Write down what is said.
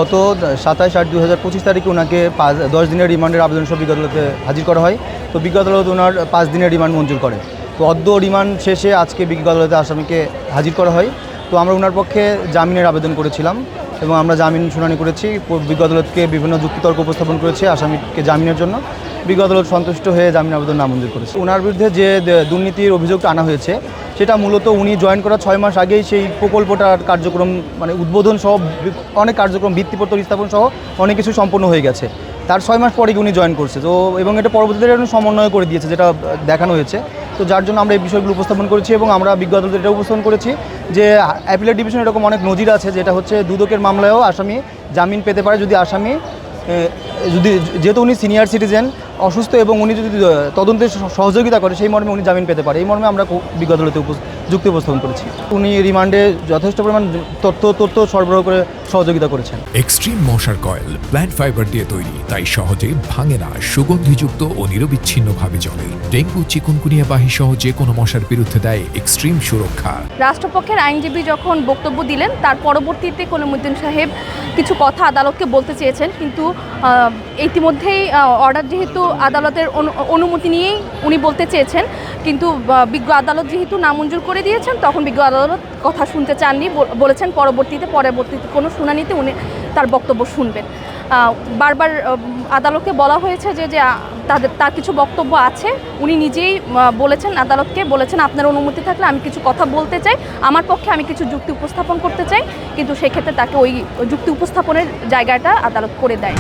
গত 27/8/2025 তারিখে ওনাকে 10 দিনের রিমান্ডের আবেদন সহ বিজ্ঞ আদালতে হাজির করা হয়। তো বিজ্ঞ আদালত ওনার 5 দিনের রিমান্ড মঞ্জুর করে। তো অদ্য রিমান্ড শেষে আজকে বিজ্ঞ আদালতে আসামিকে হাজির করা হয়। তো আমরা ওনার পক্ষে জামিনের আবেদন করেছিলাম এবং আমরা জামিন শুনানি করেছি। বিজ্ঞ আদালতকে বিভিন্ন যুক্তিতর্ক উপস্থাপন করেছে আসামিকে জামিনের জন্য। বিজ্ঞ আদালত সন্তুষ্ট হয়ে জামিন আবেদন নামঞ্জুর করেছে। ওনার বিরুদ্ধে যে দুর্নীতির অভিযোগটা আনা হয়েছে সেটা মূলত উনি জয়েন করার 6 মাস আগেই সেই প্রকল্পটার কার্যক্রম উদ্বোধন সহ অনেক কার্যক্রম ভিত্তিপত্র স্থাপন সহ অনেক কিছু সম্পন্ন হয়ে গেছে। তার 6 মাস পরে উনি জয়েন করছে। তো এবং এটা পরবর্তীতে সমন্বয় করে দিয়েছে, যেটা দেখানো হয়েছে। তো যার জন্য আমরা এই বিষয়গুলো উপস্থাপন করেছি এবং আমরা বিজ্ঞ আদালতে এটা উপস্থাপন করেছি যে অ্যাপিলেট ডিভিশন এরকম অনেক নজির আছে, যেটা হচ্ছে দুদকের মামলায়ও আসামি জামিন পেতে পারে যদি আসামি যেহেতু উনি সিনিয়র সিটিজেন, অসুস্থ এবং উনি যদি তদন্তে সহযোগিতা করে সেই মর্মে উনি জামিন পেতে পারে। এই মর্মে আমরা বিজ্ঞ আদালতে যুক্তি উপস্থাপন করেছি। উনি রিমান্ডে যথেষ্ট পরিমাণ তথ্য সরবরাহ করে সহযোগিতা করেছেন। এক্সট্রিম মশার কয়েল প্ল্যান্ট ফাইবার দিয়ে তৈরি, তাই সহজে ভাঙে না, সুগন্ধিযুক্ত ও নিরবিচ্ছিন্নভাবে জ্বলে। ডেঙ্গু, চিকুনগুনিয়া বাহি সহ যে কোনো মশার বিরুদ্ধে দেয় এক্সট্রিম সুরক্ষা। রাষ্ট্রপক্ষের আইনজীবী যখন বক্তব্য দিলেন তার পরবর্তীতে কলিমুদ্দিন সাহেব কিছু কথা আদালতকে বলতে চেয়েছেন, কিন্তু ইতিমধ্যেই অর্ডার যেহেতু আদালতের অনুমতি নিয়েই উনি বলতে চেয়েছেন, কিন্তু বিজ্ঞ আদালত যেহেতু নামঞ্জুর করে দিয়েছেন তখন বিজ্ঞ আদালত কথা শুনতে চাননি, বলেছেন পরবর্তীতে কোনো শুনানিতে উনি তার বক্তব্য শুনবেন। বারবার আদালতকে বলা হয়েছে যে তার কিছু বক্তব্য আছে। উনি নিজেই আদালতকে বলেছেন আপনার অনুমতি থাকলে আমি কিছু কথা বলতে চাই, আমার পক্ষে আমি কিছু যুক্তি উপস্থাপন করতে চাই, কিন্তু সেক্ষেত্রে তাকে ওই যুক্তি উপস্থাপনের জায়গাটা আদালত করে দেয়।